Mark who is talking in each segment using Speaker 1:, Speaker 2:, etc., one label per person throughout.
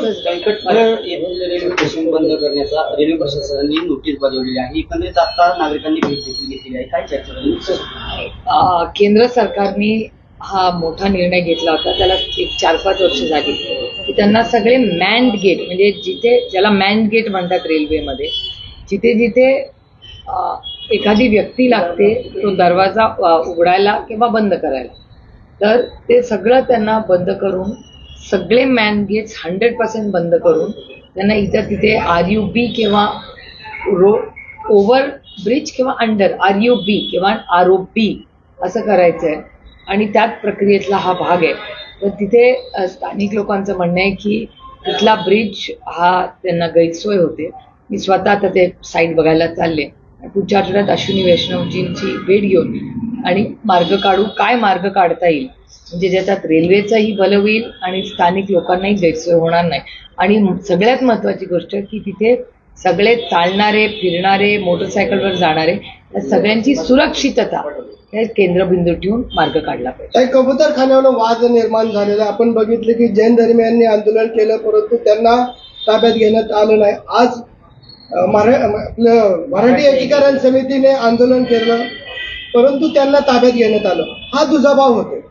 Speaker 1: Railway station बंद करण्याचा railway प्रशासनाने नोटीस बजावलेली आहे. एकंदरीत आता नागरिकांनी भेट देखील घेतलेली आहे. काय चर्चा झाली?
Speaker 2: केंद्र सरकारने हा मोठा निर्णय घेतला होता. त्याला एक 4-5 वर्ष झाली की त्यांना सगळे मॅन्ड गेट, म्हणजे जिथे ज्याला मॅन्ड गेट म्हणतात रेल्वेमध्ये, जिथे जिथे एखादी व्यक्ती लागते तो दरवाजा उघडायला किंवा बंद करायला, तर ते सगळं त्यांना बंद करून, सगळे मॅन गेट्स 100% बंद करून त्यांना इतर तिथे RUB किंवा ओव्हर ब्रिज किंवा अंडर RUB किंवा ROB असं करायचं आहे. आणि त्याच प्रक्रियेतला हा भाग आहे. तर तिथे स्थानिक लोकांचं म्हणणं आहे की तिथला ब्रिज हा त्यांना गैरसोय होते. मी स्वतः आता ते साईट बघायला चालले. पुढच्या आठवड्यात अश्विनी वैष्णवजींची भेट घेऊन आणि मार्ग काढू, काय मार्ग काढता येईल, म्हणजे ज्याच्यात रेल्वेचंही भलं होईल आणि स्थानिक लोकांनाही गैरसोय होणार नाही. आणि सगळ्यात महत्त्वाची गोष्ट की तिथे सगळे चालणारे, फिरणारे, मोटरसायकलवर जाणारे या सगळ्यांची सुरक्षितता हे केंद्रबिंदू ठेवून मार्ग काढला पाहिजे.
Speaker 3: कबूतरखान्यावर वाद निर्माण झालेला आपण बघितले की जैन धर्मियांनी आंदोलन केलं, परंतु त्यांना ताब्यात घेण्यात आलं नाही. आज मराठी एकीकरण समितीने आंदोलन केलं, परंतु त्यांना ताब्यात घेण्यात आलं. हा दुजाभाव होतो.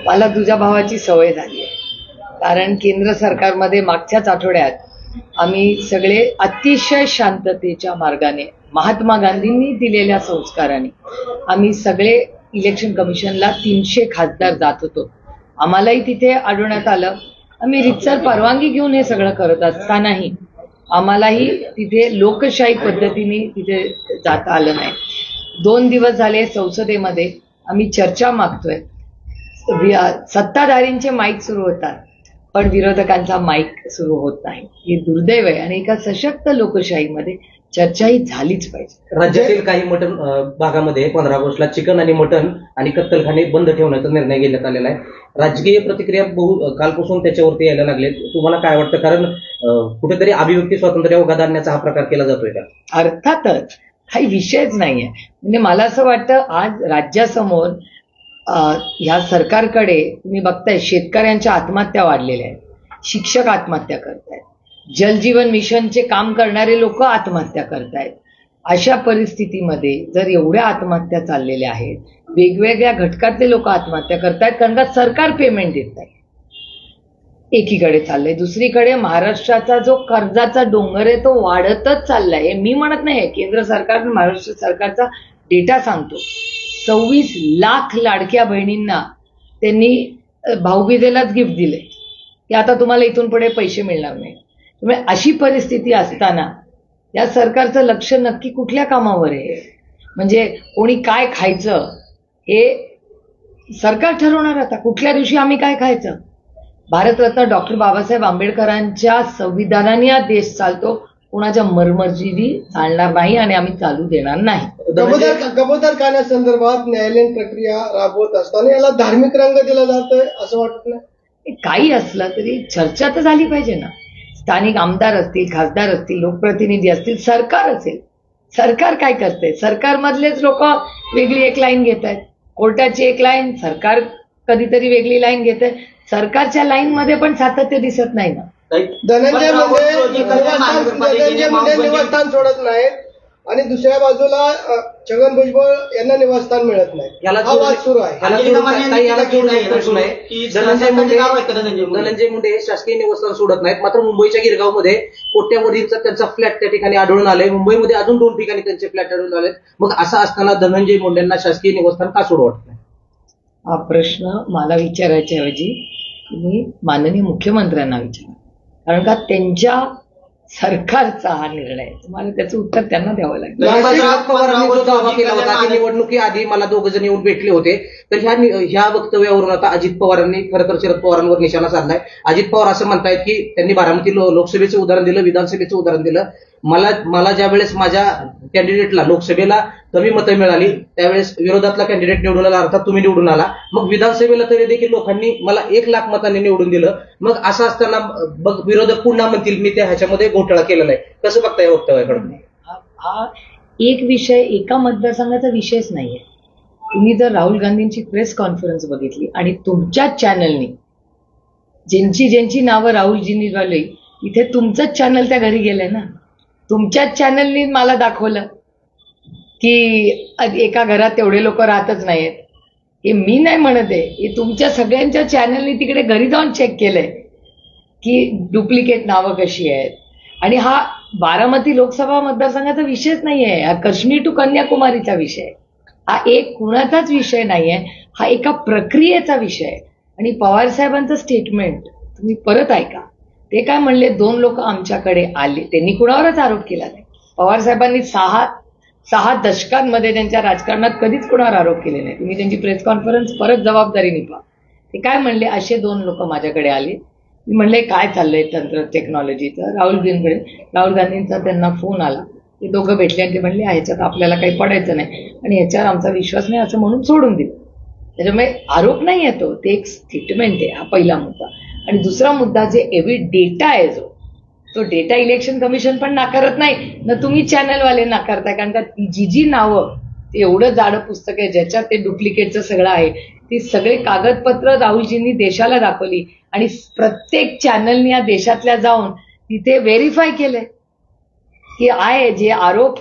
Speaker 2: मला दुजाभावाची सवय झाली आहे. कारण केंद्र सरकारमध्ये मागच्याच आठवड्यात आम्ही सगळे अतिशय शांततेच्या मार्गाने, महात्मा गांधींनी दिलेल्या संस्काराने आम्ही सगळे इलेक्शन कमिशनला 300 खासदार जात होतो. आम्हालाही तिथे आढळण्यात आलं, आम्ही रितसर परवानगी घेऊन हे सगळं करत असतानाही आम्हालाही तिथे लोकशाही पद्धतीने तिथे जाता आलं नाही. 2 दिवस झाले संसदेमध्ये आम्ही चर्चा मागतोय. सत्ताधारींचे माईक सुरू होतात पण विरोधकांचा माईक सुरू होत नाही. हे दुर्दैव आहे. आणि एका सशक्त लोकशाहीमध्ये चर्चा ही झालीच पाहिजे.
Speaker 4: राज्यातील काही मटण भागामध्ये 15 ऑगस्टला चिकन आणि मटण आणि कत्तलखाने बंद ठेवण्याचा निर्णय घेण्यात आलेला आहे. राजकीय प्रतिक्रिया कालपासून त्याच्यावरती यायला लागले. तुम्हाला काय वाटतं? कारण कुठेतरी अभिव्यक्ती स्वातंत्र्य अवघात आणण्याचा हा प्रकार केला जातोय का?
Speaker 2: अर्थातच काही विषयच नाहीये. म्हणजे मला असं वाटतं आज राज्यासमोर ह्या सरकारकडे तुम्ही बघताय शेतकऱ्यांच्या आत्महत्या वाढलेल्या आहेत, शिक्षक आत्महत्या करतायत, जलजीवन मिशनचे काम करणारे लोक आत्महत्या करतायत. अशा परिस्थितीमध्ये जर एवढ्या आत्महत्या चाललेल्या आहेत, वेगवेगळ्या घटकातले लोक आत्महत्या करतायत कारण का सरकार पेमेंट देत नाही, एकीकडे चाललंय. दुसरीकडे महाराष्ट्राचा जो कर्जाचा डोंगर आहे तो वाढतच चाललाय. हे मी म्हणत नाही, केंद्र सरकार महाराष्ट्र सरकारचा डेटा सांगतो. 26 लाख लाडक्या बहिणींना त्यांनी भाऊबीजेलाच गिफ्ट दिले की आता तुम्हाला इथून पुढे पैसे मिळणार नाही. त्यामुळे अशी परिस्थिती असताना या सरकारचं लक्ष नक्की कुठल्या कामावर आहे? म्हणजे कोणी काय खायचं हे सरकार ठरवणार. आता कुठल्या दिवशी आम्ही काय खायचं? भारतरत्न डॉक्टर बाबासाहेब आंबेडकरांच्या संविधानाने हा देश चालतो. कोणाच्या मरमर्जीने चालणार नाही आणि आम्ही चालू देणार नाही.
Speaker 3: कबूतरखान्यासंदर्भात न्यायालयीन प्रक्रिया राबवत असताना याला धार्मिक रंग दिला जातोय असं वाटत नाही?
Speaker 2: काही असलं तरी चर्चा तर झाली पाहिजे ना. स्थानिक आमदार असतील, खासदार असतील, लोकप्रतिनिधी असतील, सरकार असेल. सरकार काय करते? सरकारमधलेच लोक वेगळी एक लाईन घेत आहेत, कोर्टाची एक लाईन, सरकार कधीतरी वेगळी लाईन घेत आहे. सरकारच्या लाईनमध्ये पण सातत्य दिसत नाही ना.
Speaker 3: धनंजय मुंडे निवासस्थान सोडत नाहीत आणि दुसऱ्या बाजूला छगन भुजबळ यांना निवासस्थान मिळत नाही. हा वाद सुरू आहे.
Speaker 4: धनंजय मुंडे हे शासकीय निवासस्थान सोडत नाहीत, मात्र मुंबईच्या गिरगावमध्ये कोट्यावधींचा त्यांचा फ्लॅट त्या ठिकाणी आढळून आले. मुंबईमध्ये अजून 2 ठिकाणी त्यांचे फ्लॅट आढळून आले. मग असं असताना धनंजय मुंडेंना शासकीय निवासस्थान का सोडू वाटत नाही?
Speaker 2: हा प्रश्न मला विचारायच्या ऐवजी तुम्ही माननीय मुख्यमंत्र्यांना विचारा. कारण का त्यांच्या सरकारचा हा निर्णय, तुम्हाला त्याचं उत्तर त्यांना द्यावं लागेल.
Speaker 4: शरद पवारांनी जो दावा केला होता की निवडणुकीआधी मला 2 जण येऊन भेटले होते, तर ह्या वक्तव्यावरून आता अजित पवारांनी खरं तर शरद पवारांवर निशाणा साधलाय. अजित पवार असं म्हणतायत की त्यांनी बारामती लोकसभेचं उदाहरण दिलं, विधानसभेचं उदाहरण दिलं. मला ज्या वेळेस माझ्या कॅन्डिडेटला लोकसभेला कमी मतं मिळाली त्यावेळेस विरोधातला कॅन्डिडेट निवडून आला, अर्थात तुम्ही निवडून आला. मग विधानसभेला तरी देखील लोकांनी मला 1 लाख मतांनी निवडून दिलं. मग असं असताना विरोधक पुन्हा म्हणतील मी त्या ह्याच्यामध्ये घोटाळा केलेला आहे. कसं बघता या वक्तव्याकडे?
Speaker 2: हा एक विषय एका मतदारसंघाचा विषयच नाहीये. तुम्ही जर राहुल गांधींची प्रेस कॉन्फरन्स बघितली आणि तुमच्याच चॅनलनी ज्यांची नावं राहुलजींनी लावली, इथे तुमचंच चॅनल त्या घरी गेलंय ना. तुमच्याच चॅनलनी मला दाखवलं की एका घरात तेवढे लोक राहतच नाहीत. हे मी नाही म्हणत आहे, हे तुमच्या सगळ्यांच्या चॅनलनी तिकडे घरी जाऊन चेक केलंय की डुप्लिकेट नावं कशी आहेत. आणि हा बारामती लोकसभा मतदारसंघाचा विषयच नाहीये, हा काश्मीर टू कन्याकुमारीचा विषय. हा एक कुणाचाच विषय नाहीये, हा एका प्रक्रियेचा विषय आहे. आणि पवार साहेबांचं स्टेटमेंट तुम्ही परत ऐका. ते काय म्हणले, 2 लोक आमच्याकडे आले, त्यांनी कुणावरच आरोप केला नाही. पवार साहेबांनी 6 दशकांमध्ये त्यांच्या राजकारणात कधीच कुणावर आरोप केले नाही. तुम्ही त्यांची प्रेस कॉन्फरन्स परत जबाबदारीने पहा. ते काय म्हणले, असे 2 लोक माझ्याकडे आले. मी म्हणले काय चाललंय टेक्नॉलॉजीचं. राहुल गांधींचा त्यांना फोन आला. ते दोघं भेटले आणि ते म्हणले ह्याच्यात आपल्याला काही पडायचं नाही आणि ह्याच्यावर आमचा विश्वास नाही असं म्हणून सोडून दिलं. त्याच्यामुळे आरोप नाही येतो, ते एक स्टेटमेंट आहे. हा पहिला मुद्दा. आणि दुसरा मुद्दा, जे डेटा आहे तो डेटा इलेक्शन कमिशन पण नाकारत नाही ना, तुम्ही चॅनलवाले नाकारताय. कारण का जी नावं, ते एवढं जाडं पुस्तक आहे ज्याच्यात ते डुप्लिकेटचं सगळं आहे, ती सगळे कागदपत्र राहुलजींनी देशाला दाखवली आणि प्रत्येक चॅनलनी या देशातल्या जाऊन तिथे व्हेरीफाय केलंय की आहे जे आरोप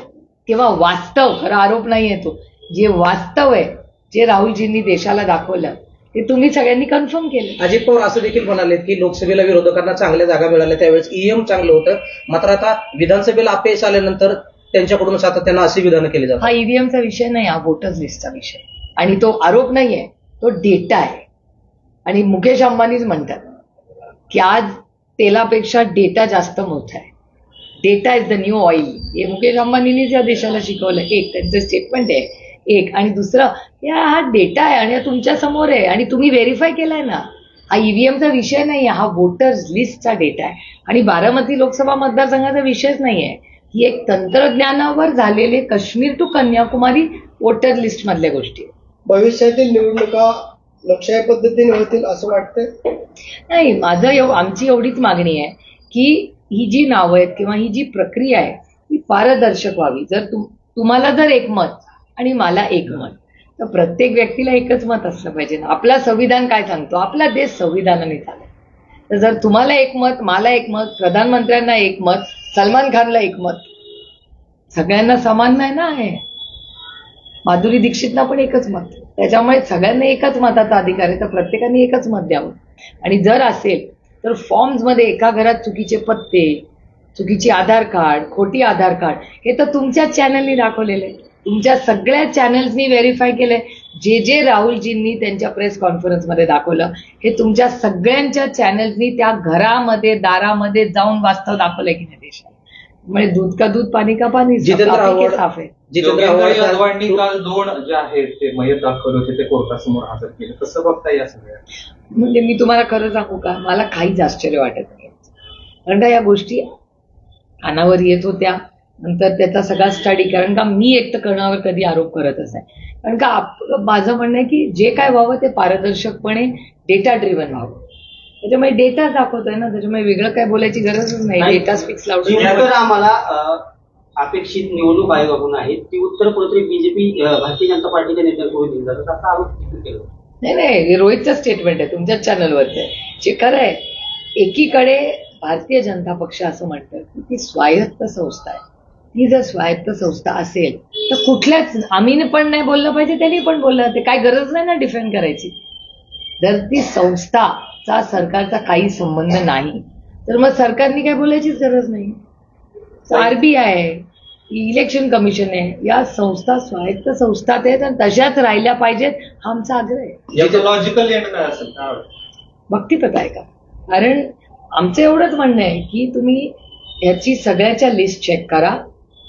Speaker 2: किंवा वास्तव, खरा आरोप नाहीये तो, जे वास्तव आहे जे राहुलजींनी देशाला दाखवलं ते तुम्ही सगळ्यांनी कन्फर्म केलं.
Speaker 4: अजित पवार असं देखील म्हणाले की लोकसभेला विरोधकांना चांगल्या जागा मिळाल्या, त्यावेळेस ईएम चांगलं होतं, मात्र आता विधानसभेला अपयश आल्यानंतर त्यांच्याकडून सातत्यानं अशी विधानं केली जातात.
Speaker 2: हा ईव्हीएमचा विषय नाही, हा वोटर्स लिस्टचा विषय. आणि तो आरोप नाहीये, तो डेटा आहे. आणि मुकेश अंबानीच म्हणतात की आज तेलापेक्षा डेटा जास्त मोठा आहे. Data is the new oil. हे मुकेश अंबानींनीच या देशाला शिकवलं. एक त्यांचं स्टेटमेंट आहे. एक आणि दुसरं, हा डेटा आहे आणि तुमच्या समोर आहे आणि तुम्ही व्हेरीफाय केलाय ना. हा ईव्हीएमचा विषय नाही आहे, हा वोटर्स लिस्टचा डेटा आहे. आणि बारामती लोकसभा मतदारसंघाचा विषयच नाही आहे, ही एक तंत्रज्ञानावर झालेले Kashmir to Kanyakumari voter list मधल्या गोष्टी.
Speaker 3: भविष्यातील निवडणुका लोकशाही पद्धतीने होतील असं वाटतंय?
Speaker 2: नाही, आमची एवढीच मागणी आहे की ही जी नावं आहेत किंवा ही जी प्रक्रिया आहे ही पारदर्शक व्हावी. जर तुम्हाला जर एक मत आणि मला एक मत, तर प्रत्येक व्यक्तीला एकच मत असलं पाहिजे ना. आपला संविधान काय सांगतो, आपला देश संविधानाने चालेल. तर जर तुम्हाला एक मत, मला एक मत, प्रधानमंत्र्यांना एक मत, सलमान खानला एक मत, सगळ्यांना समान नाही ना आहे. माधुरी दीक्षितला पण एकच मत. त्याच्यामुळे सगळ्यांना एकच मताचा अधिकार आहे, तर प्रत्येकाने एकच मत द्यावं. आणि जर असेल तर फॉर्म्समध्ये एका घरात चुकीचे पत्ते, चुकीची आधार कार्ड, खोटी आधार कार्ड, हे तर तुमच्याच चॅनलनी दाखवलेले आहे. तुमच्या सगळ्या चॅनल्सनी व्हेरीफाय केलंय. जे राहुलजींनी त्यांच्या प्रेस कॉन्फरन्समध्ये दाखवलं हे तुमच्या सगळ्यांच्या चॅनल्सनी त्या घरामध्ये, दारामध्ये जाऊन वास्तव दाखवलंय की नाही देशात. म्हणजे दूध का दूध, पाणी का पाणी, साफ आहे.
Speaker 5: जितेंद्र आव्हाडांनी काल 2 जे आहेत ते मयत दाखवले होते, ते कोर्टासमोर हजर केले. कसं बघता या सगळ्या?
Speaker 2: म्हणजे मी तुम्हाला खरं सांगू का, मला काहीच आश्चर्य वाटत नाही. कारण का या गोष्टी कानावर येत होत्या, नंतर त्याचा सगळा स्टडी, कारण का मी एकटं करण्यावर कधी आरोप करतच नाही. कारण का माझं म्हणणं आहे की जे काय व्हावं ते पारदर्शकपणे डेटा ड्रिव्हन व्हावं. त्याच्यामुळे डेटा दाखवतोय ना, त्याच्यामुळे वेगळं काय बोलायची गरजच नाही. Data speaks loud.
Speaker 1: आम्हाला अपेक्षित निवडणूक आयोगाकडून आहे ती उत्तरपूर्वी बीजेपी भारतीय जनता पार्टीच्या नेत्यांकडून दिली जातात असा आरोप केला.
Speaker 2: नाही, हे रोहितचं स्टेटमेंट आहे, तुमच्याच चॅनलवरचं आहे. जे खरं आहे, एकीकडे भारतीय जनता पक्ष असं म्हणतं की ती स्वायत्त संस्था आहे. ती जर स्वायत्त संस्था असेल तर कुठल्याच, आम्ही पण नाही बोललं पाहिजे, त्यांनी पण बोललं, ते काय गरज नाही ना डिफेंड करायची. जर ती संस्थाचा सरकारचा काही संबंध नाही तर मग सरकारने काय बोलायचीच गरज नाही. आरबीआय आहे, इलेक्शन कमिशन आहे, या संस्था स्वायत्त संस्था आहेत आणि तशाच राहिल्या पाहिजेत, हा आमचा आग्रह आहे.
Speaker 5: याचं लॉजिकल एंड काय असेल
Speaker 2: भक्तीपत आहे का? कारण आमचं एवढंच म्हणणं आहे की तुम्ही याची सगळ्याच्या लिस्ट चेक करा.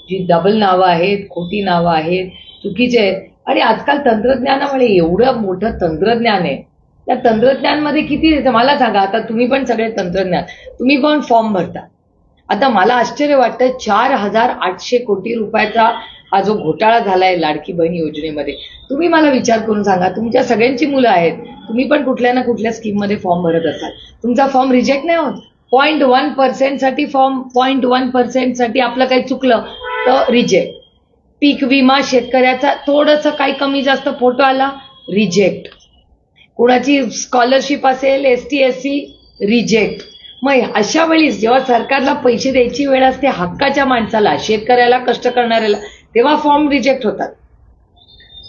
Speaker 2: जी डबल नावं आहेत, खोटी नावं आहेत, चुकीचे आहेत. आणि आजकाल तंत्रज्ञानामुळे एवढं मोठं तंत्रज्ञान आहे, त्या तंत्रज्ञानमध्ये किती, मला सांगा, आता तुम्ही पण सगळे तंत्रज्ञान, तुम्ही पण फॉर्म भरता. आता मला आश्चर्य वाटतं 4,800 कोटी रुपयाचा हा जो घोटाळा झालाय लाडकी बहीण योजनेमध्ये, तुम्ही मला विचार करून सांगा, तुमच्या सगळ्यांची मुलं आहेत, तुम्ही पण कुठल्या ना कुठल्या स्कीममध्ये फॉर्म भरत असाल, तुमचा फॉर्म रिजेक्ट नाही होत. 0.1% साठी फॉर्म, 0.1% साठी आपलं काही चुकलं तर रिजेक्ट. पीक विमा शेतकऱ्याचा थोडंसं काही कमी जास्त फोटो आला, रिजेक्ट. कुणाची स्कॉलरशिप असेल, ST SC रिजेक्ट. मग अशा वेळीच जेव्हा सरकारला पैसे द्यायची वेळ असते हक्काच्या माणसाला, शेतकऱ्याला, कष्ट करणाऱ्याला, तेव्हा फॉर्म रिजेक्ट होतात.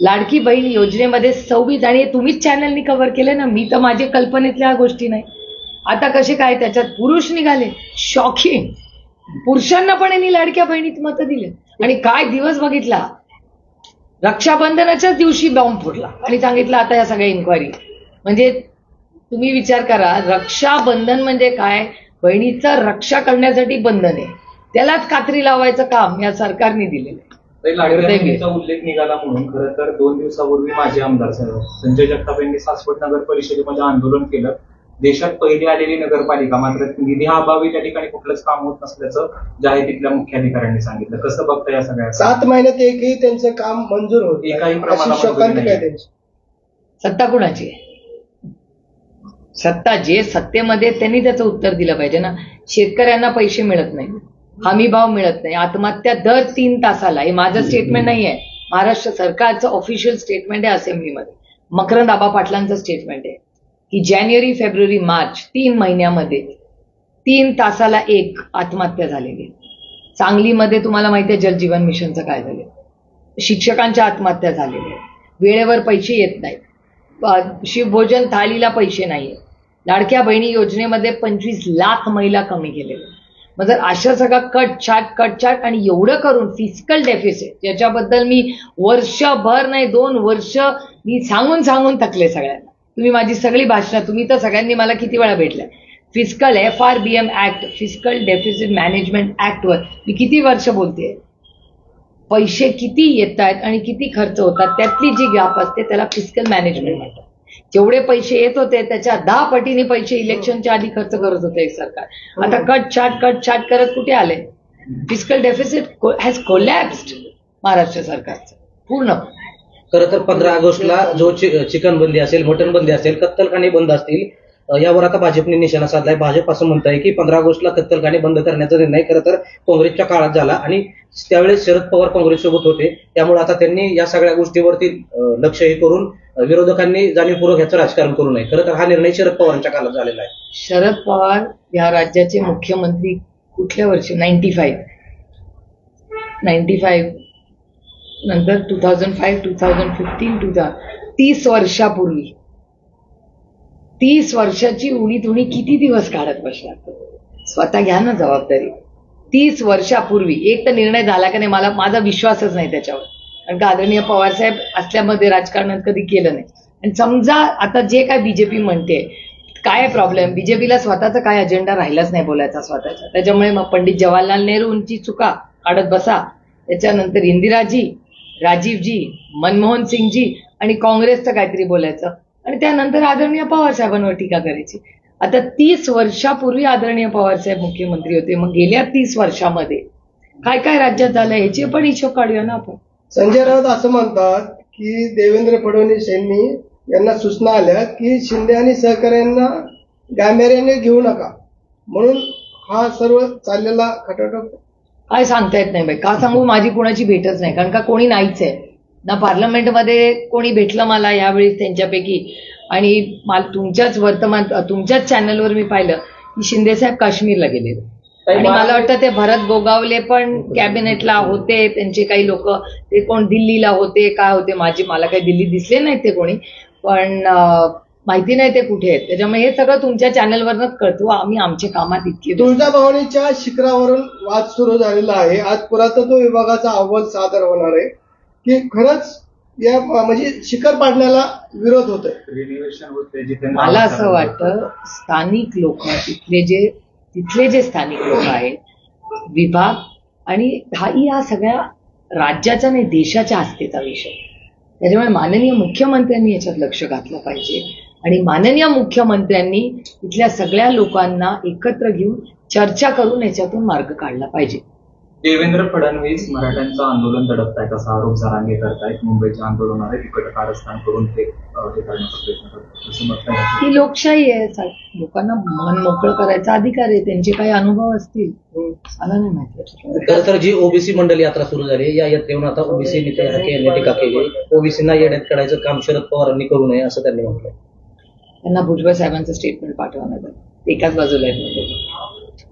Speaker 2: लाडकी बहीण योजनेमध्ये 26 आणि तुम्हीच चॅनलनी कव्हर केले ना, मी तर माझ्या कल्पनेतल्या गोष्टी नाही. आता कसे काय त्याच्यात पुरुष निघाले, शॉकिंग. पुरुषांना पण यांनी लाडक्या बहिणीत मतं दिले. आणि काय दिवस बघितला, रक्षाबंधनाच्याच दिवशी बॉम्ब फोडला आणि सांगितलं आता या सगळ्या इन्क्वायरी. म्हणजे तुम्ही विचार करा, रक्षाबंधन म्हणजे काय, बहिणीचं रक्षा करण्यासाठी बंधन आहे, त्यालाच कात्री लावायचं काम या सरकारने दिलेलं आहे.
Speaker 5: लाडक्या बहिणीचा उल्लेख निघाला म्हणून खरं तर 2 दिवसापूर्वी माजी आमदार संजय जगताप यांनी सासवड नगर परिषदेमध्ये आंदोलन केलं. देशात पहिली आलेली नगरपालिका, मात्र निधी अभावी त्या ठिकाणी कुठलंच काम होत नसल्याचं जाहीर तिथल्या मुख्याधिकाऱ्यांनी सांगितलं. कसं बघता या सगळ्या
Speaker 3: 7 महिन्यात एकही त्यांचं काम मंजूर होत
Speaker 5: एकाही प्रमाणात?
Speaker 2: सत्ता कुणाची आहे? सत्ता जे सत्तेमध्ये त्यांनी त्याचं उत्तर दिलं पाहिजे ना. शेतकऱ्यांना पैसे मिळत नाही, हमी भाव मिळत नाही, आत्महत्या दर 3 तासाला. हे माझं स्टेटमेंट नाही आहे, महाराष्ट्र सरकारचं ऑफिशियल स्टेटमेंट आहे असेंब्लीमध्ये. मकरंद आबा पाटलांचं स्टेटमेंट आहे की जानेवारी, फेब्रुवारी, मार्च 3 महिन्यामध्ये 3 तासाला 1 आत्महत्या झालेली. सांगलीमध्ये तुम्हाला माहिती आहे जलजीवन मिशनचं काय झालं, शिक्षकांच्या आत्महत्या झालेल्या, वेळेवर पैसे येत नाहीत, शिवभोजन थाळीला पैसे नाहीये, लाडक्या बहिणी योजनेमध्ये 25 लाख महिला कमी गेलेल्या. मग जर अशा सगळं कटछाट आणि एवढं करून फिस्कल डेफिसिट, याच्याबद्दल मी वर्षभर नाही 2 वर्ष मी सांगून थकले सगळ्यांना. तुम्ही माझी सगळी भाषणं, तुम्ही तर सगळ्यांनी मला किती वेळा भेटलाय. Fiscal FRBM act, fiscal deficit management ऍक्टवर मी किती वर्ष बोलते. पैसे किती येत आहेत आणि किती खर्च होतात त्यातली जी गॅप असते त्याला फिस्कल मॅनेजमेंट म्हणतात. जेवढे पैसे येत होते त्याच्या 10 पटीने पैसे इलेक्शनच्या आधी खर्च करत होते एक सरकार. आता कटछाट करत कुठे आले. फिस्कल डेफिसिट हॅज कोलॅप्स्ड महाराष्ट्र सरकारचं पूर्ण.
Speaker 4: खरं तर 15 ऑगस्टला जो चिकन बंदी असेल, मटन बंदी असेल, कत्तलखाने बंद असतील, यावर आता भाजपने निशाणा साधलाय. भाजप असं म्हणत आहे की 15 ऑगस्टला कत्तलखाने बंद करण्याचा निर्णय खरं तर काँग्रेसच्या काळात झाला आणि त्यावेळेस शरद पवार काँग्रेससोबत होते. त्यामुळे आता त्यांनी या सगळ्या गोष्टीवरती लक्ष हे करून विरोधकांनी जाणीवपूर्वक ह्याचं राजकारण करू नये. खरं तर हा निर्णय शरद पवारांच्या काळात झालेला आहे.
Speaker 2: शरद पवार या राज्याचे मुख्यमंत्री कुठल्या वर्षी? 95 नंतर 2005, 2015, 30 वर्षापूर्वी. 30 वर्षाची उणी किती दिवस काढत बसणार? स्वतः घ्या ना जबाबदारी. 30 वर्षापूर्वी एक तर निर्णय झाला का नाही, मला माझा विश्वासच नाही त्याच्यावर. कारण का आदरणीय पवारसाहेब असल्यामध्ये राजकारणात कधी केलं नाही. आणि समजा आता जे काय बीजेपी म्हणते, काय प्रॉब्लेम, बीजेपीला स्वतःचा काय अजेंडा राहिलाच नाही बोलायचा स्वतःचा. त्याच्यामुळे मग पंडित जवाहरलाल नेहरूंची चुका काढत बसा, त्याच्यानंतर इंदिराजी, राजीवजी, मनमोहन सिंगजी आणि काँग्रेसचं काहीतरी बोलायचं आणि त्यानंतर आदरणीय पवारसाहेबांवर टीका करायची. आता 30 वर्षापूर्वी आदरणीय पवारसाहेब मुख्यमंत्री होते. मग गेल्या 30 वर्षामध्ये काय काय राज्यात झालं याचे पण हिशोब काढूया ना आपण.
Speaker 3: संजय राऊत असं म्हणतात की देवेंद्र फडणवीस यांना सूचना आल्या की शिंदे आणि सहकाऱ्यांना गांभीर्याने घेऊ नका, म्हणून हा सर्व चाललेला खटाटोप
Speaker 2: काय सांगता येत नाही बाई. का सांगू, माझी कोणाची भेटच नाही, कारण का कोणी नाहीच आहे ना. पार्लमेंटमध्ये कोणी भेटलं मला यावेळी त्यांच्यापैकी. आणि मला तुमच्याच चॅनलवर मी पाहिलं की शिंदेसाहेब काश्मीरला गेले आणि मला वाटतं ते भरत गोगावले पण कॅबिनेटला होते, त्यांचे काही लोक, ते कोण दिल्लीला होते काय होते, मला काही दिल्ली दिसले नाहीत ते कोणी, पण माहिती नाही ते कुठे आहेत. त्याच्यामुळे हे सगळं तुमच्या चॅनलवरच कळतो. आम्ही आमच्या कामात इतके.
Speaker 3: तुळजाभवानीच्या शिखरावरून वाद सुरू झालेला आहे. आज पुरातत्व विभागाचा अहवाल सादर होणार आहे की खरंच या म्हणजे शिखर पाडण्याला विरोध होतोय.
Speaker 5: रिनोव्हेशन होते.
Speaker 2: मला असं वाटतं स्थानिक लोक, तिथले जे स्थानिक लोक आहेत, विभाग आणि या सगळ्या राज्याचा नाही देशाच्या आस्थेचा विषय. त्याच्यामुळे माननीय मुख्यमंत्र्यांनी याच्यात लक्ष घातलं पाहिजे आणि माननीय मुख्यमंत्र्यांनी इथल्या सगळ्या लोकांना एकत्र घेऊन चर्चा करून याच्यातून मार्ग काढला पाहिजे.
Speaker 5: देवेंद्र फडणवीस मराठ्यांचं आंदोलन दडपतायत असा आरोप जरांगे करतायत. मुंबईच्या आंदोलनाला तिकट कारस्थान करून ते करण्याचा प्रयत्न करतात.
Speaker 2: ही लोकशाही आहे, लोकांना मन मोकळं करायचा अधिकार आहे, त्यांचे काही अनुभव असतील मला नाही माहिती.
Speaker 4: खरं तर जी ओबीसी मंडल यात्रा सुरू झाली, या यात्रेवरून आता ओबीसी नेते यांनी टीका केली. ओबीसींना येण्यात काढायचं काम शरद पवारांनी करू नये असं त्यांनी म्हटलंय.
Speaker 2: त्यांना भुजबळ साहेबांचं स्टेटमेंट पाठवण्यात आलं. एकाच बाजूला आहेत.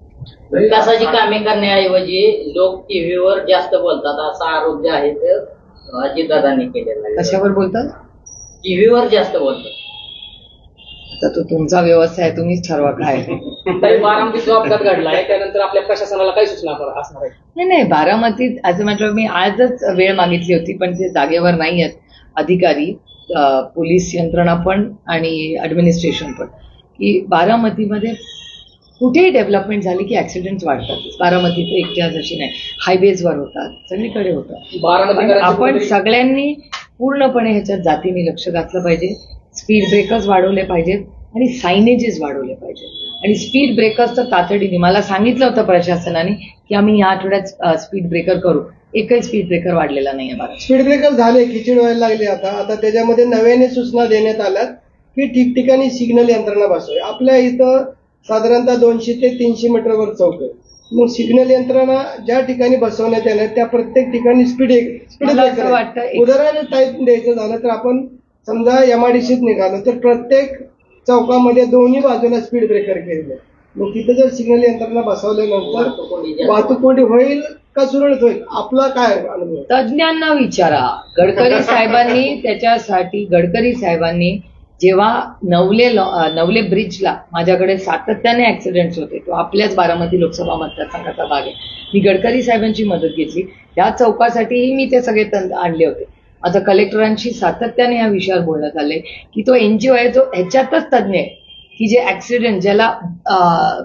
Speaker 6: विकासाची कामे करण्याऐवजी लोक टीव्हीवर जास्त बोलतात असा आरोप जे आहे ते अजितदादांनी केलेला आहे.
Speaker 2: कशावर बोलतात?
Speaker 6: टीव्हीवर जास्त बोलतात.
Speaker 2: आता तो तुमचा व्यवसाय आहे, तुम्हीच ठरवा काय.
Speaker 7: तरी बारामतीत जो अपघात घडलाय त्यानंतर आपल्या प्रशासनाला काही सूचना असणार आहे?
Speaker 2: नाही, बारामतीत असं म्हटलं, मी आजच वेळ मागितली होती पण ते जागेवर नाही आहेत अधिकारी, पोलीस यंत्रणा पण आणि ऍडमिनिस्ट्रेशन पण, की बारामतीमध्ये कुठेही डेव्हलपमेंट झाली की ऍक्सिडेंट वाढतात. बारामतीत एकट्या जशी नाही, हायवेजवर होतात, सगळीकडे होतात. पण आपण सगळ्यांनी पूर्णपणे ह्याच्यात जातीने लक्ष घातलं पाहिजे. स्पीड ब्रेकर्स वाढवले पाहिजेत आणि सायनेजेस वाढवले पाहिजेत. आणि स्पीड ब्रेकर्स तर तातडीने, मला सांगितलं होतं प्रशासनाने की आम्ही या आठवड्यात स्पीड ब्रेकर करू, एकही स्पीड ब्रेकर वाढलेला नाहीये. बारा
Speaker 3: स्पीड ब्रेकर झाले, खिचडी व्हायला लागली. आता त्याच्यामध्ये नव्याने सूचना देण्यात आल्यात की ठिकठिकाणी सिग्नल यंत्रणा बसवावी. आपल्या इथं साधारणतः 200 ते 300 मीटरवर चौक आहे. मग सिग्नल यंत्रणा ज्या ठिकाणी बसवण्यात येणार त्या प्रत्येक ठिकाणी स्पीड ब्रेकर वाटतं. उदाहरण टाईप द्यायचं झालं तर आपण समजा एमआयडीसीत निघालो तर प्रत्येक चौकामध्ये दोन्ही बाजूला स्पीड ब्रेकर केले. मग तिथं जर सिग्नल यंत्रणा बसवल्यानंतर वाहतूक कोंडी होईल का सुरळीत होईल, आपला काय अनुभव?
Speaker 2: तज्ज्ञांना विचारा. गडकरी साहेबांनी जेव्हा नवले ब्रिजला माझ्याकडे सातत्याने ऍक्सिडेंट्स होते, तो आपल्याच बारामती लोकसभा मतदारसंघाचा भाग आहे, मी गडकरी साहेबांची मदत घेतली. त्या चौकासाठीही मी ते सगळे आणले होते. आता कलेक्टरांशी सातत्याने या विषयावर बोलण्यात आले की तो एनजीओ आहे जो ह्याच्यातच तज्ज्ञ आहे की जे ऍक्सिडेंट, ज्याला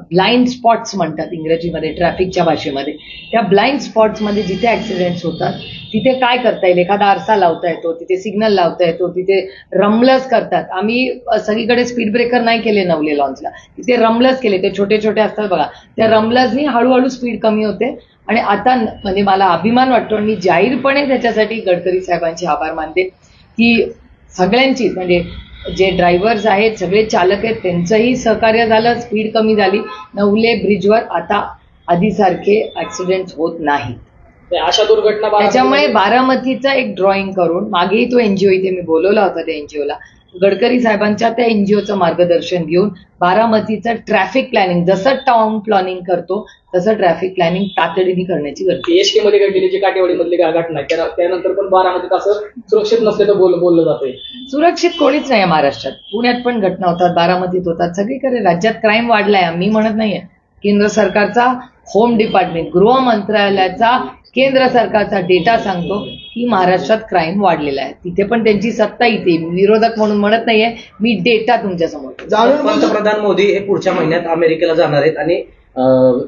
Speaker 2: ब्लाइंड स्पॉट्स म्हणतात इंग्रजीमध्ये, ट्रॅफिकच्या भाषेमध्ये, त्या ब्लाइंड स्पॉट्समध्ये जिथे ऍक्सिडेंट्स होतात तिथे काय करता येईल, एखादा आरसा लावता येतो, तिथे सिग्नल लावता येतो, तिथे रमलस करतात. आम्ही सगळीकडे स्पीड ब्रेकर नाही केले नवले लॉन्चला, तिथे रमलस केले, ते छोटे छोटे असतात बघा, त्या रमलसनी हळूहळू स्पीड कमी होते. आणि आता म्हणजे मला अभिमान वाटतो आणि मी जाहीरपणे त्याच्यासाठी गडकरी साहेबांचे आभार मानते की सगळ्यांची, म्हणजे जे ड्रायव्हर्स आहेत, सगळे चालक आहेत, त्यांचंही सहकार्य झालं, स्पीड कमी झाली. नवले ब्रिजवर आता आधीसारखे ऍक्सिडेंट होत नाही.
Speaker 7: अशा दुर्घटना
Speaker 2: त्याच्यामुळे बारामतीचा एक ड्रॉइंग करून, मागेही तो एनजीओ इथे मी बोलवला होता, त्या एनजीओला गडकरी साहेबांच्या त्या एनजीओचं मार्गदर्शन घेऊन बारामतीचं ट्रॅफिक प्लॅनिंग, जसं टाउन प्लॅनिंग करतो तसं ट्रॅफिक प्लॅनिंग तातडीने करण्याची गरज आहे.
Speaker 7: एसटी मध्ये घडलेली जी काटेवाडीमधली घटना आहे त्यानंतर पण बारामतीत असं सुरक्षित नसल्याचं बोललं जातंय.
Speaker 2: सुरक्षित कोणीच नाही महाराष्ट्रात. पुण्यात पण घटना होतात, बारामतीत होतात, सगळीकडे राज्यात क्राईम वाढलाय. मी म्हणत नाहीये. केंद्र सरकारचा होम डिपार्टमेंट, गृह मंत्रालयाचा केंद्र सरकारचा डेटा सांगतो की महाराष्ट्रात क्राईम वाढलेला आहे. तिथे पण त्यांची सत्ता इथे, विरोधक म्हणून म्हणत नाहीये मी, डेटा तुमच्या समोर.
Speaker 4: पंतप्रधान मोदी हे पुढच्या महिन्यात अमेरिकेला जाणार आहेत आणि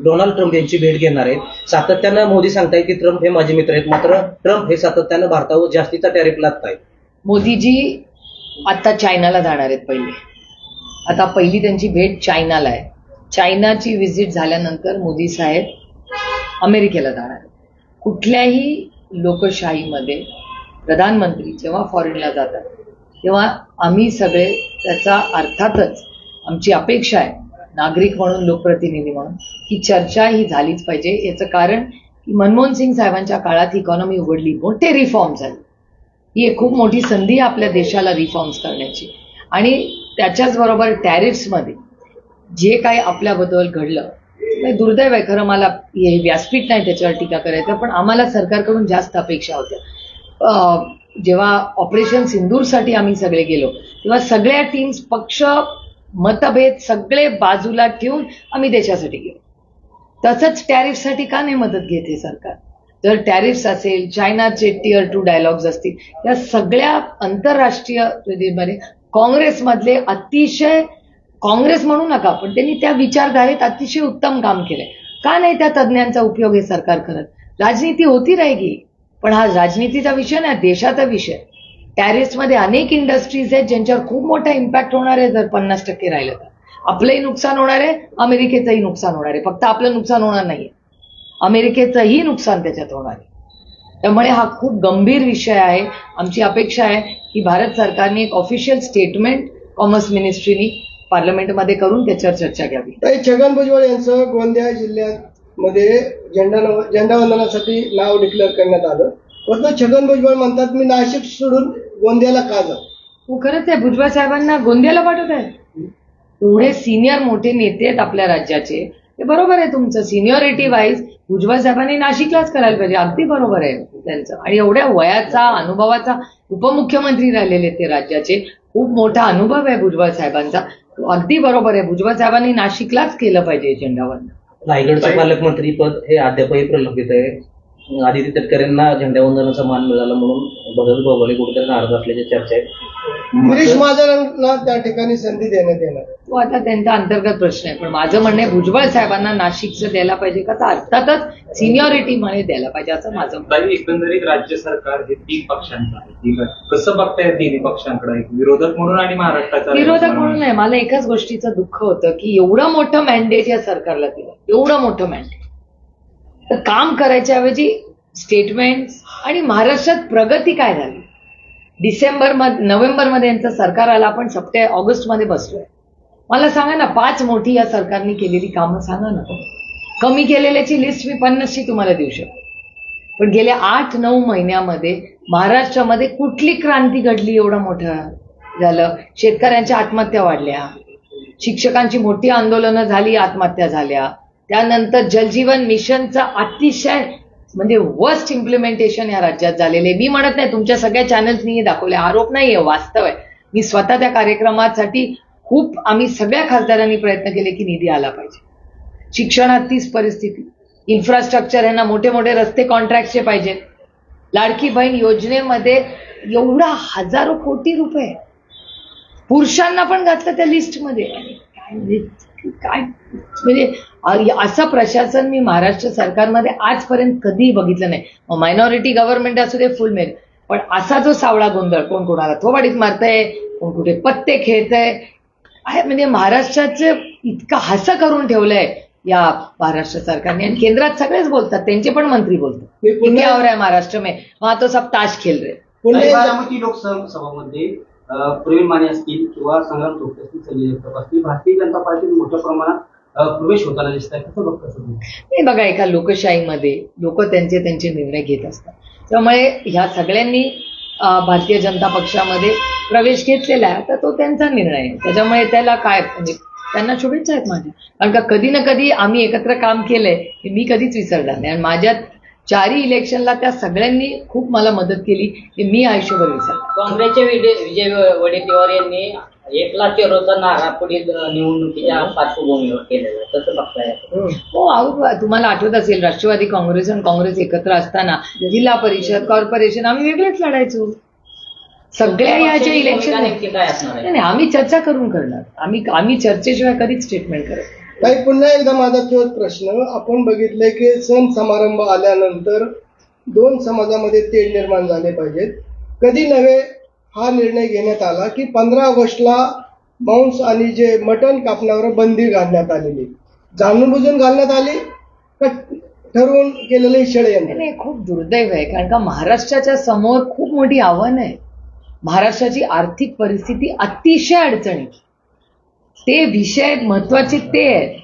Speaker 4: डोनाल्ड ट्रम्प यांची भेट घेणार आहेत. सातत्यानं मोदी सांगतायत की ट्रम्प हे माझे मित्र आहेत, मात्र ट्रम्प हे सातत्यानं भारतावर जास्तीचा टॅरिफ लादतायत.
Speaker 2: मोदीजी आता चायनाला जाणार आहेत आता पहिली त्यांची भेट चायनाला आहे. चायनाची व्हिजिट झाल्यानंतर मोदी साहेब अमेरिकेला जाणार आहेत. कुठल्याही लोकशाहीमध्ये प्रधानमंत्री जेव्हा फॉरेनला जातात तेव्हा आम्ही सगळे त्याचा, अर्थातच आमची अपेक्षा आहे नागरिक म्हणून, लोकप्रतिनिधी म्हणून, की चर्चा ही झालीच पाहिजे. याचं कारण की मनमोहन सिंग साहेबांच्या काळात इकॉनॉमी उघडली, मोठे रिफॉर्म झाले. ही एक खूप मोठी संधी आहे आपल्या देशाला रिफॉर्म्स करण्याची. आणि त्याच्याच बरोबर टॅरिफ्समध्ये जे काही आपल्याबद्दल घडलं, दुर्दैव आहे खरं, मला हे व्यासपीठ नाही त्याच्यावर टीका करायचं, पण आम्हाला सरकारकडून जास्त अपेक्षा होत्या. जेव्हा ऑपरेशन सिंदूरसाठी आम्ही सगळे गेलो तेव्हा सगळ्या टीम्स, पक्ष, मतभेद सगळे बाजूला ठेवून आम्ही देशासाठी गेलो. तसंच टॅरिफसाठी का नाही मदत घेत हे सरकार? जर टॅरिफ्स असेल, चायनाचे टिअर 2 डायलॉग्स असतील, या सगळ्या आंतरराष्ट्रीय मध्ये काँग्रेसमधले अतिशय, काँग्रेस म्हणू नका पण त्यांनी त्या विचारधारेत अतिशय उत्तम काम केलंय. का नाही त्या तज्ज्ञांचा उपयोग हे सरकार करत? राजनीती होती राहिली, पण हा राजनीतीचा विषय नाही, देशाचा विषय. टॅरिफ्समध्ये अनेक इंडस्ट्रीज आहेत ज्यांच्यावर खूप मोठा इम्पॅक्ट होणार आहे. जर 50% राहिलं तर आपलंही नुकसान होणार आहे, अमेरिकेचंही नुकसान होणार आहे. फक्त आपलं नुकसान होणार नाहीये, अमेरिकेचंही नुकसान त्याच्यात होणार आहे. त्यामुळे हा खूप गंभीर विषय आहे. आमची अपेक्षा आहे की भारत सरकारने एक ऑफिशियल स्टेटमेंट कॉमर्स मिनिस्ट्रीनी पार्लमेंटमध्ये करून त्याच्यावर चर्चा घ्यावी.
Speaker 3: छगन भुजबळ यांचं गोंदिया जिल्ह्यामध्ये झेंडावंदनासाठी नाव डिक्लेअर करण्यात आलं. परंतु छगन भुजबळ म्हणतात मी नाशिक सोडून गोंदियाला का जाऊ?
Speaker 2: खरंच आहे, भुजबळ साहेबांना गोंदियाला पाठवत आहे. एवढे सिनियर मोठे नेते आहेत आपल्या राज्याचे, ते बरोबर आहे तुमचं. सिनियरिटी वाईज भुजबळ साहेबांनी नाशिकलाच करायला पाहिजे, अगदी बरोबर आहे त्यांचं. आणि एवढ्या वयाचा अनुभवाचा उपमुख्यमंत्री राहिलेले ते राज्याचे, खूप मोठा अनुभव आहे भुजबळ साहेबांचा, अगदी बरोबर आहे. भुजबळ साहेबांनी नाशिकलाच केलं पाहिजे एजेंडावर.
Speaker 4: रायगडचं पालकमंत्री पद हे अद्यापही प्रलंबित आहे. आदित्य तटकरेंना झेंडावंदनाचा मान मिळाला म्हणून भगत गोगावले कुठेतरी नाराज असल्याची चर्चा आहे.
Speaker 3: गिरीश महाजनांना त्या ठिकाणी संधी देण्यात येणार.
Speaker 2: तो आता त्यांचा अंतर्गत प्रश्न आहे, पण माझं म्हणणं आहे भुजबळ साहेबांना नाशिकचं द्यायला पाहिजे का, तर अर्थातच सिनियरिटीमध्ये द्यायला पाहिजे असं माझं म्हणणं आहे.
Speaker 5: एकंदरीत राज्य सरकार हे 3 पक्षांचं आहे, ठीक आहे. कसं बघताय 3 पक्षांकडे, विरोधक म्हणून आणि महाराष्ट्राचा
Speaker 2: विरोधक म्हणून नाही. मला एकाच गोष्टीचं दुःख होतं की एवढं मोठं मॅन्डेट या सरकारला दिलं, एवढं मोठं मॅन्डेट, तर काम करायच्या ऐवजी स्टेटमेंट्स. आणि महाराष्ट्रात प्रगती काय झाली, नोव्हेंबरमध्ये यांचं सरकार आलं, आपण ऑगस्टमध्ये बसलोय. मला सांगा ना 5 मोठी या सरकारने केलेली कामं सांगा ना. कमी केलेल्याची लिस्ट मी 50ची तुम्हाला देऊ शकतो, पण गेल्या 8-9 महिन्यामध्ये महाराष्ट्रामध्ये कुठली क्रांती घडली एवढं मोठं झालं. शेतकऱ्यांच्या आत्महत्या वाढल्या, शिक्षकांची मोठी आंदोलनं झाली, आत्महत्या झाल्या. त्यानंतर जलजीवन मिशनचा अतिशय म्हणजे वर्स्ट इम्प्लिमेंटेशन या राज्यात झालेले. मी म्हणत नाही, तुमच्या सगळ्या चॅनल्सनी दाखवले, आरोप नाहीये, वास्तव आहे. मी स्वतः त्या कार्यक्रमासाठी आम्ही सगळ्या खासदारांनी प्रयत्न केले की निधी आला पाहिजे. शिक्षणात तीच परिस्थिती, इन्फ्रास्ट्रक्चर यांना मोठे मोठे रस्ते कॉन्ट्रॅक्टचे पाहिजेत. लाडकी बहीण योजनेमध्ये एवढा हजारो कोटी रुपये पुरुषांना पण घातलं त्या लिस्टमध्ये. काय म्हणजे असं प्रशासन मी महाराष्ट्र सरकारमध्ये आजपर्यंत कधीही बघितलं नाही. मायनॉरिटी गव्हर्नमेंट असू दे, फुल मेरिट, पण असा जो सावळा गोंधळ, कोण कोणाला थोबाडीत मारतंय, कोण कुठे पत्ते खेळतंय, म्हणजे महाराष्ट्राचं इतकं हसं करून ठेवलंय या महाराष्ट्र सरकारने. आणि केंद्रात सगळेच बोलतात, त्यांचे पण मंत्री बोलतात की और आहे महाराष्ट्र में, वहां तो सब ताश खेळ रहे.
Speaker 1: बारामती लोकसभामध्ये प्रवीण माने असतील किंवा संग्राम थोपटे असतील, संजय जगताप असतील, भारतीय जनता पार्टीत मोठ्या प्रमाणात प्रवेश होताना दिसत आहे. कसं बघता तुम्ही?
Speaker 2: नाही बघा, एका लोकशाहीमध्ये लोक त्यांचे निर्णय घेत असतात. त्यामुळे ह्या सगळ्यांनी भारतीय जनता पक्षामध्ये प्रवेश घेतलेला आहे, आता तो त्यांचा निर्णय आहे. त्याच्यामुळे त्याला काय म्हणजे त्यांना शुभेच्छा आहेत माझ्या, कारण का कधी ना कधी आम्ही एकत्र काम केलंय हे मी कधीच विसरणार नाही. आणि माझ्या 4 इलेक्शनला त्या सगळ्यांनी खूप मला मदत केली, हे मी आयुष्यभर विसरणार.
Speaker 6: काँग्रेसचे विजय वडेट्टीवार यांनी 1 लाख युरोचा नारा पुढील निवडणुकीच्या पार्श्वभूमीवर केलेला, कसं बघताय?
Speaker 2: हो, तुम्हाला आठवत असेल राष्ट्रवादी काँग्रेस आणि काँग्रेस एकत्र असताना जिल्हा परिषद, कॉर्पोरेशन आम्ही वेगळेच लढायचो. सगळ्या याच्या इलेक्शन
Speaker 6: काय असणार आहे?
Speaker 2: नाही, आम्ही चर्चा करून करणार. आम्ही चर्चेशिवाय कधीच स्टेटमेंट करत.
Speaker 3: काही पुन्हा एकदा माझा तोच प्रश्न, आपण बघितलंय की सण समारंभ आल्यानंतर 2 समाजामध्ये तेढ निर्माण झाले पाहिजेत. कधी नव्हे हा निर्णय घेण्यात आला की 15 ऑगस्टला मांस आणि जे मटण कापण्यावर बंदी घालण्यात आलेली, जाणून बुजून घालण्यात आली का ठरवून केलेलं षडयंत्र?
Speaker 2: नाही, खूप दुर्दैव आहे, कारण का महाराष्ट्राच्या समोर खूप मोठी आव्हानं आहे. महाराष्ट्राची आर्थिक परिस्थिती अतिशय अडचणीत, ते विषय महत्वाचे ते आहेत.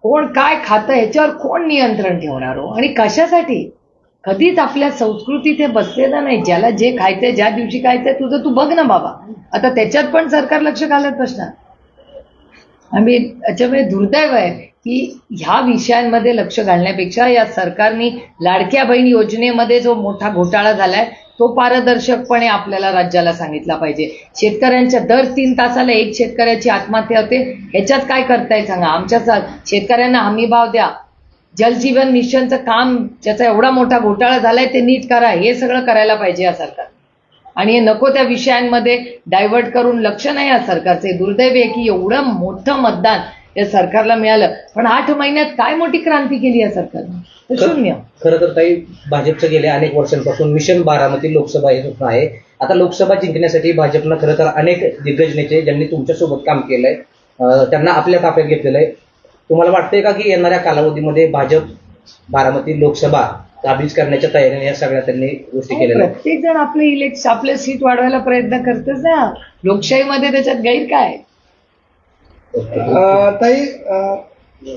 Speaker 2: कोण काय खातं ह्याच्यावर कोण नियंत्रण ठेवणार हो, आणि कशासाठी? कधीच आपल्या संस्कृतीत हे बसलेलं नाही. ज्याला जे खायचंय, ज्या दिवशी खायचंय तुझं तू बघ ना बाबा. आता त्याच्यात पण सरकार लक्ष घालत बसणार. आम्ही याच्यामुळे दुर्दैव आहे की ह्या विषयांमध्ये लक्ष घालण्यापेक्षा या सरकारने लाडक्या बहीण योजनेमध्ये जो मोठा घोटाळा झालाय तो पारदर्शकपणे आपल्याला राज्याला सांगितला पाहिजे. शेतकऱ्यांच्या दर 3 तासाला 1 शेतकऱ्याची आत्महत्या होते, ह्याच्यात काय करताय सांगा? आमच्या शेतकऱ्यांना हमी भाव द्या. जलजीवन मिशनचं काम, ज्याचा एवढा मोठा घोटाळा झालाय ते नीट करा. हे सगळं करायला पाहिजे या सरकार. आणि हे नको त्या विषयांमध्ये डायव्हर्ट करून लक्ष नाही या सरकारचे. दुर्दैव आहे की एवढं मोठं मतदान या सरकारला मिळालं, पण 8 महिन्यात काय मोठी क्रांती केली या सरकारने? शून्य.
Speaker 4: खरं तर ताई, भाजपचं गेल्या अनेक वर्षांपासून मिशन बारामती लोकसभा हे स्वप्न आहे. आता लोकसभा जिंकण्यासाठी भाजपनं खरं तर अनेक दिग्गज नेते ज्यांनी तुमच्यासोबत काम केलंय त्यांना आपल्या ताफ्यात घेतलेलं आहे. तुम्हाला वाटतंय का की येणाऱ्या कालावधीमध्ये भाजप बारामती लोकसभा काबीज करण्याच्या तयारीने या सगळ्या त्यांनी गोष्टी केलेल्या?
Speaker 2: प्रत्येक जण आपले सीट वाढवायला प्रयत्न करतच ना. लोकशाहीमध्ये त्याच्यात गैर काय?
Speaker 3: ताई,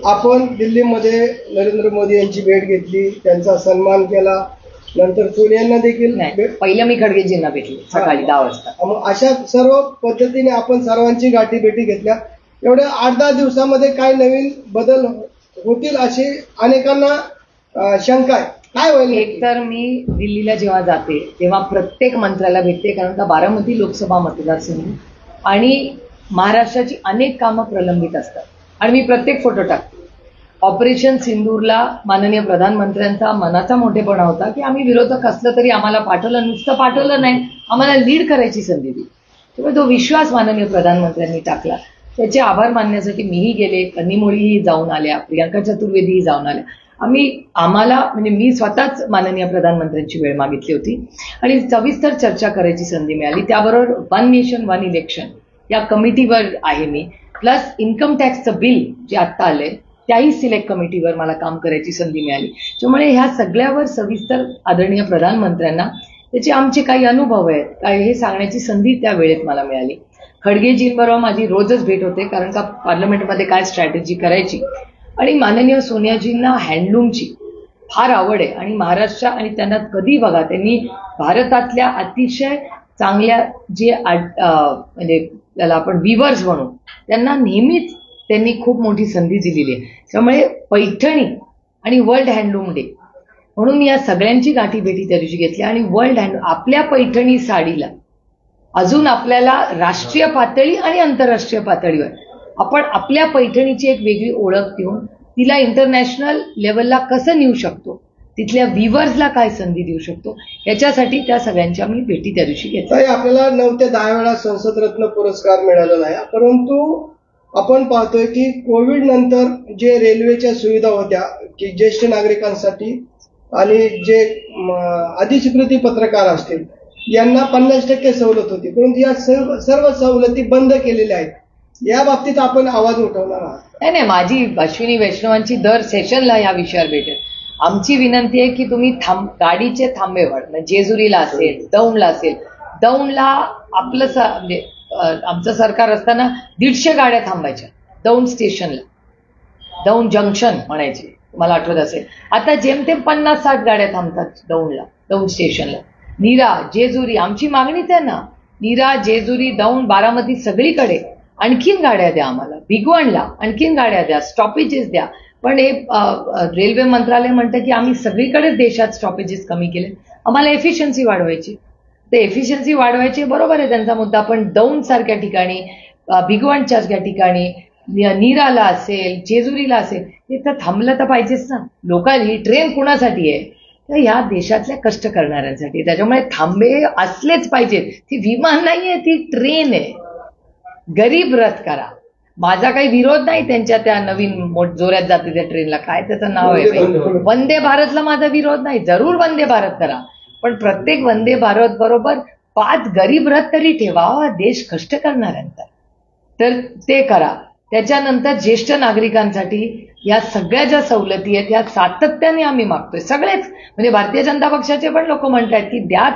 Speaker 3: आपण दिल्लीमध्ये नरेंद्र मोदी यांची भेट घेतली, त्यांचा सन्मान केला, नंतर सोनियांना देखील
Speaker 2: पहिलं मी खडगेजींना भेटले सकाळी 10 वाजता.
Speaker 3: अशा सर्व पद्धतीने आपण सर्वांची गाठी भेटी घेतल्या. एवढ्या 8-10 दिवसामध्ये काय नवीन बदल होतील अशी अनेकांना शंका आहे. काय होईल?
Speaker 2: एक तर मी दिल्लीला जेव्हा जाते तेव्हा प्रत्येक मंत्र्याला भेटते, कारण का बारामती लोकसभा मतदारसंघ आणि महाराष्ट्राची अनेक कामं प्रलंबित असतात आणि मी प्रत्येक फोटो टाकते. ऑपरेशन सिंदूरला माननीय प्रधानमंत्र्यांचा मनाचा मोठेपणा होता की आम्ही विरोधक असलं तरी आम्हाला पाठवलं, नुसतं पाठवलं नाही, आम्हाला लीड करायची संधी दिली. तेव्हा तो विश्वास माननीय प्रधानमंत्र्यांनी टाकला. त्याचे आभार मानण्यासाठी मीही गेले, कन्नीमोळीही जाऊन आल्या, प्रियांका चतुर्वेदीही जाऊन आल्या. आम्हाला म्हणजे मी स्वतःच माननीय प्रधानमंत्र्यांची वेळ मागितली होती आणि सविस्तर चर्चा करायची संधी मिळाली. त्याबरोबर वन नेशन वन इलेक्शन या कमिटीवर आहे मी, प्लस इन्कम टॅक्सचं बिल जे आत्ता आलंय त्याही सिलेक्ट कमिटीवर मला काम करायची संधी मिळाली. त्यामुळे ह्या सगळ्यावर सविस्तर आदरणीय प्रधानमंत्र्यांना त्याचे आमचे काही अनुभव आहेत काय हे सांगण्याची संधी त्या वेळेत मला मिळाली. खडगेजींबरोबर माझी रोजच भेट होते, कारण का पार्लमेंटमध्ये काय स्ट्रॅटेजी करायची. आणि माननीय सोनियाजींना हँडलूमची फार आवड आहे आणि महाराष्ट्र आणि त्यांना कधी बघा त्यांनी भारतातल्या अतिशय चांगल्या जे म्हणजे त्याला आपण विवर्स म्हणू त्यांना नेहमीच त्यांनी खूप मोठी संधी दिलेली आहे. त्यामुळे पैठणी आणि वर्ल्ड हँडलूम डे म्हणून या सगळ्यांची गाठीभेटी त्या दिवशी घेतली आणि वर्ल्ड हँडलूम आपल्या पैठणी साडीला अजून आपल्याला राष्ट्रीय पातळी आणि आंतरराष्ट्रीय पातळीवर आपण आपल्या पैठणीची एक वेगळी ओळख देऊन तिला इंटरनॅशनल लेवलला कसं नेऊ शकतो, तिथल्या व्हिवर्सला काय संधी देऊ शकतो, याच्यासाठी त्या सगळ्यांच्या मी भेटी त्या दिवशी घेतल्या.
Speaker 3: आपल्याला 9 ते 10 वेळा संसद रत्न पुरस्कार मिळालेला आहे, परंतु आपण पाहतोय की कोविड नंतर जे रेल्वेच्या सुविधा होत्या की ज्येष्ठ नागरिकांसाठी आणि जे अधिस्वीकृती पत्रकार असतील यांना 50% सवलत होती, परंतु या सर्व सवलती बंद केलेल्या आहेत. या बाबतीत आपण आवाज उठवणार आहात?
Speaker 2: नाही, माझी अश्विनी वैष्णवांची दर सेशनला या विषयावर भेटेल. आमची विनंती आहे की तुम्ही गाडीचे थांबे वाढ, जेजुरीला असेल, दौंडला असेल, दौंडला आपलं म्हणजे आमचं सरकार असताना 150 गाड्या थांबायच्या दौंड स्टेशनला, दौंड जंक्शन म्हणायचे, मला आठवत असेल. आता जेमतेम 50-60 गाड्या थांबतात दौंडला, दौंड स्टेशनला. नीरा, जेजुरी, आमची मागणीच आहे ना, नीरा, जेजुरी, दौंड, बारामती सगळीकडे आणखीन गाड्या द्या आम्हाला, भिगवणला आणखीन गाड्या द्या, स्टॉपेजेस द्या. पण हे रेल्वे मंत्रालय म्हणतं की आम्ही सगळीकडेच देशात स्टॉपेजेस कमी केले, आम्हाला एफिशियन्सी वाढवायची. ते एफिशियन्सी वाढवायची बरोबर आहे त्यांचा मुद्दा, पण दौंड सारख्या ठिकाणी, भिगवणच्या ठिकाणी, नीराला असेल, जेजुरीला असेल, तिथं थांबलं तर पाहिजेच ना. लोकल ही ट्रेन कुणासाठी आहे? तर ह्या देशातल्या कष्ट करणाऱ्यांसाठी. त्याच्यामुळे थांबे असलेच पाहिजेत. ती विमान नाहीये, ती ट्रेन आहे. गरीब रथ करा. माझा काही विरोध नाही त्यांच्या त्या नवीन जोरात जाते त्या ट्रेनला, काय त्याचं नाव आहे, वंदे भारतला माझा विरोध नाही, जरूर वंदे भारत करा, पण प्रत्येक वंदे भारत बरोबर 5 गरीब रथ तरी ठेवा देश कष्ट करणाऱ्यांचा, तर ते करा. त्याच्यानंतर ज्येष्ठ नागरिकांसाठी या सगळ्या ज्या सवलती आहेत या सातत्याने आम्ही मागतोय सगळेच. म्हणजे भारतीय जनता पक्षाचे पण लोक म्हणतात की द्या,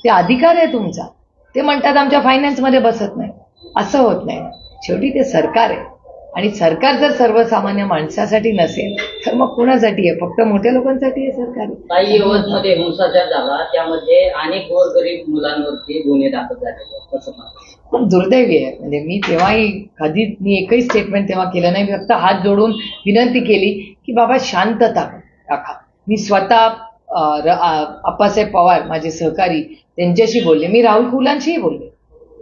Speaker 2: ते अधिकार आहे तुमचा. ते म्हणतात आमच्या फायनान्समध्ये बसत नाही. असं होत नाही. शेवटी ते सरकार आहे आणि सरकार जर सर्वसामान्य माणसासाठी नसेल तर मग कुणासाठी आहे? फक्त मोठ्या लोकांसाठी आहे सरकार.
Speaker 6: काही यवतमध्ये हिंसाचार झाला, त्यामध्ये अनेक गोरगरीब मुलांवरती गुन्हे दाखल झालेले, कसं
Speaker 2: खूप दुर्दैवी आहे. म्हणजे मी तेव्हाही कधी मी एकही स्टेटमेंट तेव्हा केलं नाही. फक्त हात जोडून विनंती केली की बाबा शांतता राखा. मी स्वतः अप्पासाहेब पवार माझे सहकारी त्यांच्याशी बोलले, मी राहुल कुलांशीही बोलले.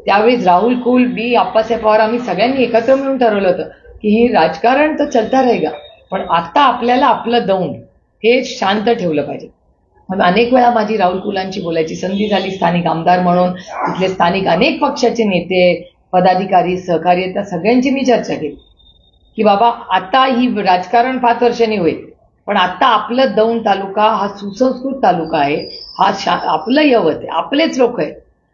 Speaker 2: त्यावेळी राहुल कुल, मी, अप्पासाहेब पवार आम्ही सगळ्यांनी एकत्र मिळून ठरवलं होतं की ही राजकारण तर चलता रहेगा, पण आता आपल्याला आपलं दौंड हे शांत ठेवलं पाहिजे. मग अनेक वेळा माझी राहुल कुलांची बोलायची संधी झाली. स्थानिक आमदार म्हणून तिथले स्थानिक अनेक पक्षाचे नेते, पदाधिकारी, सहकारी, त्या सगळ्यांची मी चर्चा केली की बाबा आता ही राजकारण 5 वर्षांनी होईल, पण आता आपलं दौंड तालुका हा सुसंस्कृत तालुका आहे, हा आपलं यवत आहे, आपलेच लोक आहेत.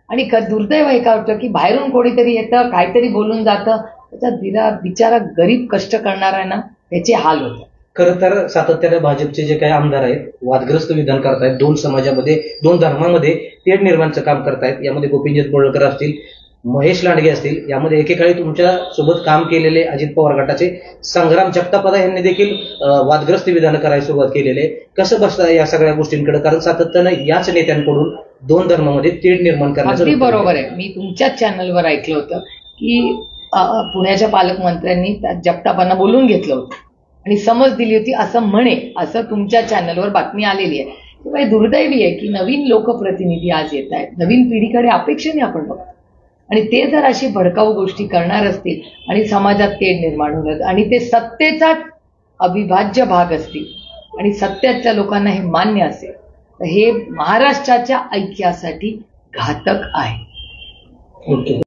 Speaker 2: आणि दुर्दैव आहे का वाटतं की बाहेरून कोणीतरी येतं, काहीतरी बोलून जातं, त्याचा बिचारा गरीब कष्ट करणाऱ्यांना त्याचे हाल होतात.
Speaker 4: खरं तर सातत्याने भाजपचे जे काही आमदार आहेत वादग्रस्त विधान करतायत, 2 समाजामध्ये, 2 धर्मामध्ये तेढ निर्माणचं काम करतायत. यामध्ये गोपीचंद पडळकर असतील, महेश लांडगे असतील, यामध्ये एकेकाळी तुमच्या सोबत काम केलेले अजित पवार गटाचे संग्राम जगतापदा यांनी देखील वादग्रस्त विधान करायला सुरुवात केलेली आहे. कसं बसतं या सगळ्या गोष्टींकडे? कारण सातत्यानं याच नेत्यांकडून 2 धर्मामध्ये तेढ निर्माण करण्याचं.
Speaker 2: अगदी बरोबर आहे. मी तुमच्याच चॅनलवर ऐकलं होतं की पुण्याच्या पालकमंत्र्यांनी जगतापांना बोलून घेतलं होतं आणि समज दिली होती असं म्हणे, असं तुमच्या चॅनलवर बातमी आलेली आहे. तेव्हा हे दुर्दैवी आहे की नवीन लोकप्रतिनिधी आज येत आहेत, नवीन पिढीकडे अपेक्षेने आपण बघतो आणि ते जर अशी भडकाऊ गोष्टी करणार असतील आणि समाजात तेढ निर्माण होणार आणि ते सत्तेचा अविभाज्य भाग असतील आणि सत्याच्या लोकांना हे मान्य असेल तर हे महाराष्ट्राच्या ऐक्यासाठी घातक आहे.
Speaker 7: ओके.